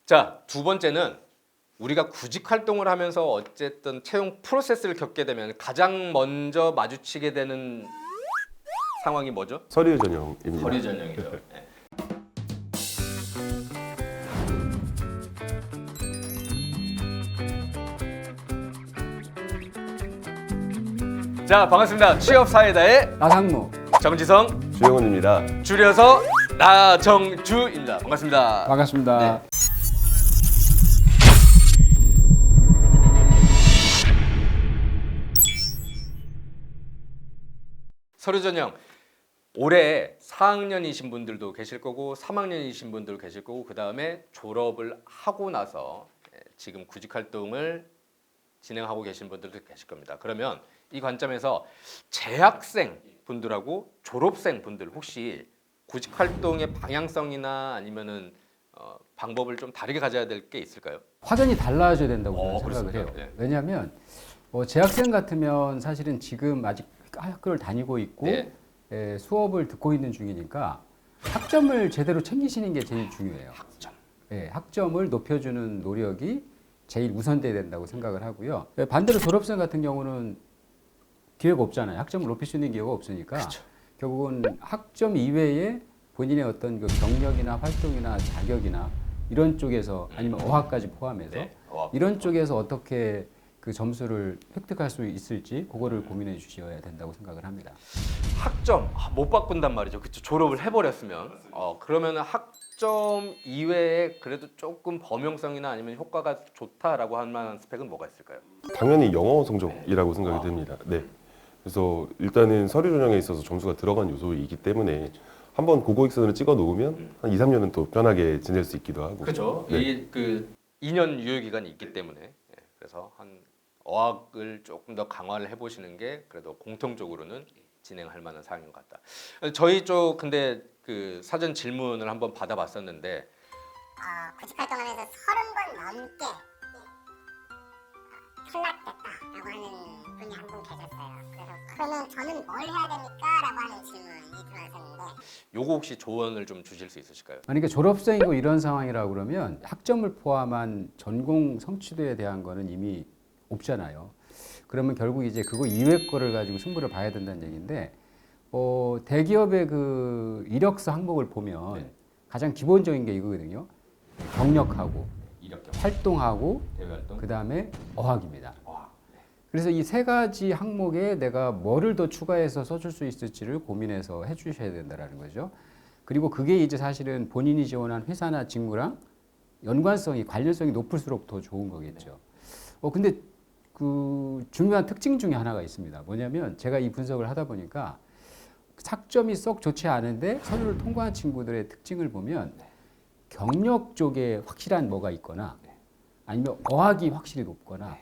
자, 두 번째는 우리가 구직 활동을 하면서 어쨌든 채용 프로세스를 겪게 되면 가장 먼저 마주치게 되는 상황이 뭐죠? 서류 전형입니다. 서류 전형이죠. 네. 자, 반갑습니다. 취업사회다의 나상무. 정지성, 주영훈입니다. 줄여서 나정주입니다. 반갑습니다. 반갑습니다. 네. 서류 전형 올해 4학년이신 분들도 계실 거고 3학년이신 분들 계실 거고 그 다음에 졸업을 하고 나서 지금 구직 활동을 진행하고 계신 분들도 계실 겁니다. 그러면 이 관점에서 재학생 분들하고 졸업생 분들 혹시 구직 활동의 방향성이나 아니면은 방법을 좀 다르게 가져야 될 게 있을까요? 확연히 달라져야 된다고 저는 생각을 그렇습니까? 해요. 네. 왜냐하면 재학생 같으면 사실은 지금 아직 학교를 다니고 있고 네. 수업을 듣고 있는 중이니까 학점을 제대로 챙기시는 게 제일 중요해요. 학점. 학점을 높여주는 노력이 제일 우선돼야 된다고 생각을 하고요. 반대로 졸업생 같은 경우는 기회가 없잖아요. 학점을 높일 수 있는 기회가 없으니까 그렇죠. 결국은 학점 이외에 본인의 어떤 그 경력이나 활동이나 자격이나 이런 쪽에서 아니면 어학까지 포함해서 네. 이런 쪽에서 어떻게 그 점수를 획득할 수 있을지 그거를 고민해 주셔야 된다고 생각을 합니다. 학점 못 바꾼단 말이죠. 그쵸? 졸업을 해버렸으면 그러면 학점 이외에 그래도 조금 범용성이나 아니면 효과가 좋다라고 할 만한 스펙은 뭐가 있을까요? 당연히 영어 성적이라고 생각이 됩니다. 네. 그래서 일단은 서류 전형에 있어서 점수가 들어간 요소이기 때문에 한번 고고익선으로 찍어 놓으면 한 2, 3년은 또 편하게 지낼 수 있기도 하고. 그렇죠. 네. 이그 2년 유효 기간이 있기 때문에 그래서 한 어학을 조금 더 강화를 해보시는 게 그래도 공통적으로는 진행할 만한 사항인 것 같다. 저희 쪽 근데 그 사전 질문을 한번 받아봤었는데 구직 활동하면서 30번 넘게 탈락됐다라고 하는 분이 한 분 계셨어요. 그래서 그러면 저는 뭘 해야 됩니까? 라고 하는 질문이 들어왔었는데 요거 혹시 조언을 좀 주실 수 있으실까요? 아니 그러니까 졸업생이고 이런 상황이라 그러면 학점을 포함한 전공 성취도에 대한 거는 이미 없잖아요. 그러면 결국 이제 그거 이외 거를 가지고 승부를 봐야 된다는 얘기인데 대기업의 그 이력서 항목을 보면 가장 기본적인 게 이거거든요. 경력하고 활동하고 대외활동. 그 다음에 어학입니다. 그래서 이 세 가지 항목에 내가 뭐를 더 추가해서 써줄 수 있을지를 고민해서 해주셔야 된다라는 거죠. 그리고 그게 이제 사실은 본인이 지원한 회사나 직무랑 연관성이 관련성이 높을수록 더 좋은 거겠죠. 근데 그 중요한 특징 중에 하나가 있습니다. 뭐냐면 제가 이 분석을 하다 보니까 학점이 썩 좋지 않은데 서류를 통과한 친구들의 특징을 보면 경력 쪽에 확실한 뭐가 있거나 아니면 어학이 확실히 높거나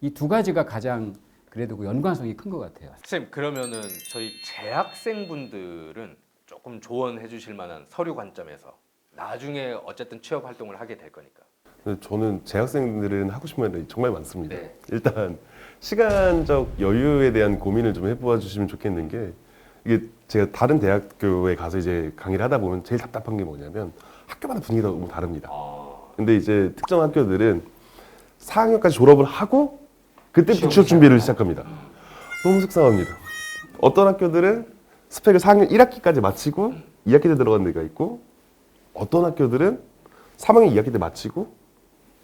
이 두 가지가 가장 그래도 그 연관성이 큰 것 같아요. 선생님 그러면은 저희 재학생분들은 조금 조언해 주실 만한 서류 관점에서 나중에 어쨌든 취업 활동을 하게 될 거니까. 근데 저는 재학생들은 하고 싶은 말이 정말 많습니다. 네. 일단 시간적 여유에 대한 고민을 좀 해보아 주시면 좋겠는 게 이게 제가 다른 대학교에 가서 이제 강의를 하다 보면 제일 답답한 게 뭐냐면 학교마다 분위기가 너무 다릅니다. 근데 이제 특정 학교들은 4학년까지 졸업을 하고 그때부터 취업 준비를 시작합니다. 너무 속상합니다. 어떤 학교들은 스펙을 4학년 1학기까지 마치고 2학기 때 들어간 데가 있고 어떤 학교들은 3학년 2학기 때 마치고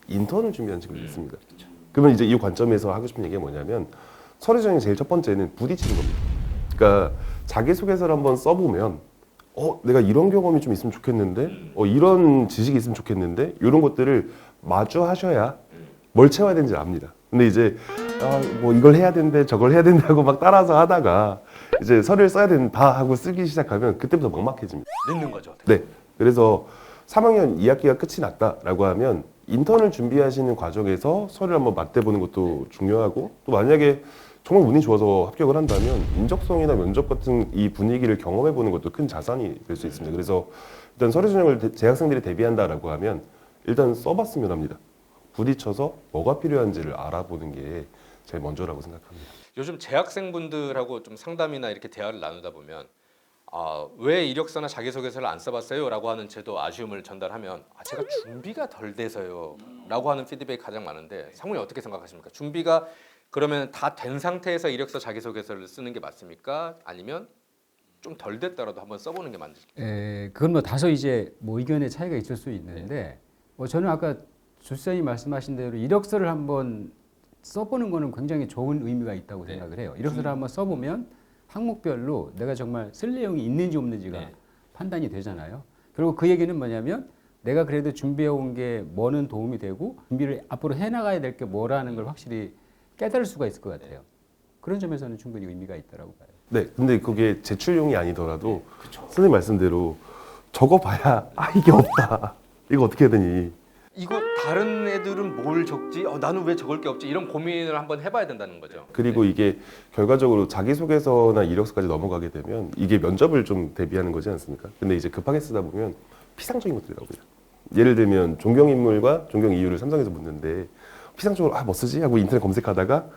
인턴을 준비하는 친구들이 있습니다. 그러면 이제 이 관점에서 하고 싶은 얘기가 뭐냐면 서류 전형의 제일 첫 번째는 부딪히는 겁니다. 그러니까 자기소개서를 한번 써보면 내가 이런 경험이 좀 있으면 좋겠는데 이런 지식이 있으면 좋겠는데 이런 것들을 마주하셔야 뭘 채워야 되는지 압니다. 근데 이제 뭐 이걸 해야 되는데 저걸 해야 된다고 막 따라서 하다가 이제 서류를 써야 된다 하고 쓰기 시작하면 그때부터 막막해집니다. 늦는 거죠. 네. 그래서 3학년 2학기가 끝이 났다라고 하면 인턴을 준비하시는 과정에서 서류를 한번 맞대보는 것도 중요하고 또 만약에 정말 운이 좋아서 합격을 한다면 인적성이나 면접 같은 이 분위기를 경험해보는 것도 큰 자산이 될 수 있습니다. 그래서 일단 서류 전형을 재학생들이 대비한다라고 하면 일단 써봤으면 합니다. 부딪혀서 뭐가 필요한지를 알아보는 게 제일 먼저라고 생각합니다. 요즘 재학생분들하고 좀 상담이나 이렇게 대화를 나누다 보면 왜 이력서나 자기소개서를 안 써봤어요? 라고 하는 제도 아쉬움을 전달하면 제가 준비가 덜 돼서요 라고 하는 피드백이 가장 많은데 상무님 어떻게 생각하십니까? 준비가 그러면 다 된 상태에서 이력서 자기소개서를 쓰는 게 맞습니까? 아니면 좀 덜 됐더라도 한번 써보는 게 맞는지? 그건 뭐 다소 이제 뭐 의견의 차이가 있을 수 있는데 뭐 저는 아까 조수장님 말씀하신 대로 이력서를 한번 써보는 거는 굉장히 좋은 의미가 있다고 생각을 해요. 이력서를 한번 써보면 항목별로 내가 정말 쓸 내용이 있는지 없는지가 판단이 되잖아요. 그리고 그 얘기는 뭐냐면 내가 그래도 준비해 온 게 뭐는 도움이 되고 준비를 앞으로 해나가야 될 게 뭐라는 걸 확실히 깨달을 수가 있을 것 같아요. 그런 점에서는 충분히 의미가 있다고 봐요. 네, 근데 그게 제출용이 아니더라도 선생님 말씀대로 적어봐야 이게 없다. 이거 어떻게 해야 되니? 이거 다른 애들은 뭘 적지? 나는 왜 적을 게 없지? 이런 고민을 한번 해봐야 된다는 거죠. 그리고 이게 결과적으로 자기소개서나 이력서까지 넘어가게 되면 이게 면접을 좀 대비하는 거지 않습니까? 근데 이제 급하게 쓰다 보면 피상적인 것들이 나오고요. 예를 들면 존경 인물과 존경 이유를 삼성에서 묻는데 피상적으로 뭐 쓰지? 하고 인터넷 검색하다가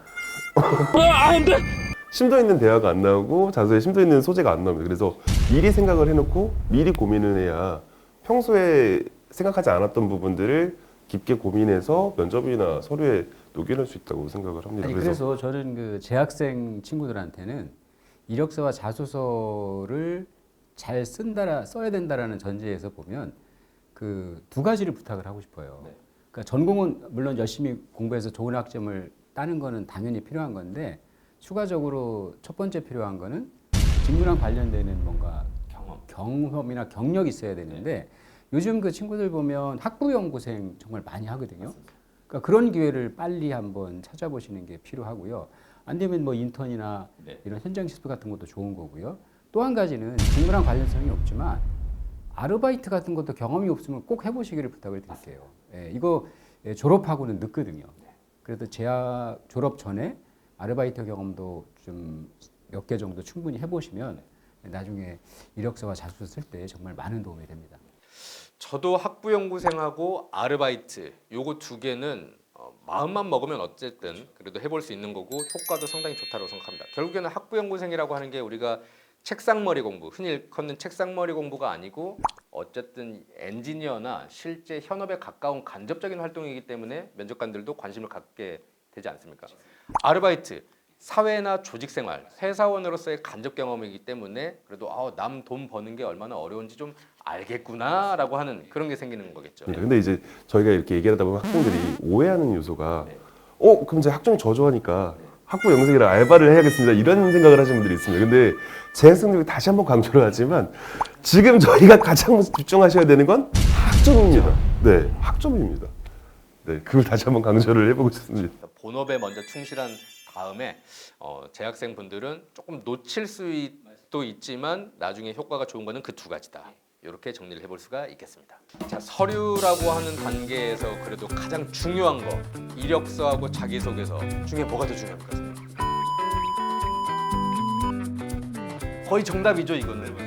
심도 있는 대화가 안 나오고 자소에 심도 있는 소재가 안 나옵니다. 그래서 미리 생각을 해놓고 미리 고민을 해야 평소에 생각하지 않았던 부분들을 깊게 고민해서 면접이나 서류에 녹여낼 수 있다고 생각을 합니다. 그래서 저는 그 재학생 친구들한테는 이력서와 자소서를 잘 써야 된다라는 전제에서 보면 그 두 가지를 부탁을 하고 싶어요. 그러니까 전공은 물론 열심히 공부해서 좋은 학점을 따는 거는 당연히 필요한 건데 추가적으로 첫 번째 필요한 거는 직무랑 관련되는 뭔가 경험이나 경력이 있어야 되는데 요즘 그 친구들 보면 학부연구생 정말 많이 하거든요. 그러니까 그런 기회를 빨리 한번 찾아보시는 게 필요하고요. 안 되면 뭐 인턴이나 이런 현장 실습 같은 것도 좋은 거고요. 또 한 가지는 직무랑 관련성이 없지만 아르바이트 같은 것도 경험이 없으면 꼭 해보시기를 부탁을 드릴게요. 이거 졸업하고는 늦거든요. 그래도 재학 졸업 전에 아르바이트 경험도 좀 몇 개 정도 충분히 해보시면 나중에 이력서와 자소서 쓸 때 정말 많은 도움이 됩니다. 저도 학부연구생하고 아르바이트 요거 두 개는 마음만 먹으면 어쨌든 그래도 해볼 수 있는 거고 효과도 상당히 좋다고 생각합니다. 결국에는 학부연구생이라고 하는 게 우리가 책상머리 공부, 흔히 일컫는 책상머리 공부가 아니고 어쨌든 엔지니어나 실제 현업에 가까운 간접적인 활동이기 때문에 면접관들도 관심을 갖게 되지 않습니까? 아르바이트, 사회나 조직생활, 회사원으로서의 간접 경험이기 때문에 그래도 남 돈 버는 게 얼마나 어려운지 좀 알겠구나라고 하는 그런 게 생기는 거겠죠. 근데 이제 저희가 이렇게 얘기하다 보면 학생들이 오해하는 요소가 그럼 이제 학점이 저조하니까 학부 영생이라 알바를 해야겠습니다. 이런 생각을 하시는 분들이 있습니다. 근데 제 학생들이 다시 한번 강조를 하지만 지금 저희가 가장 집중하셔야 되는 건 학점입니다. 네, 학점입니다. 네, 그걸 다시 한번 강조를 해보고 싶습니다. 본업에 먼저 충실한 다음에 재학생 분들은 조금 놓칠 수도 있지만 나중에 효과가 좋은 거는 그 두 가지다. 이렇게 정리를 해볼 수가 있겠습니다. 자, 서류라고 하는 단계에서 그래도 가장 중요한 거 이력서하고 자기소개서 중에 뭐가 더 중요합니까? 거의 정답이죠 이거는.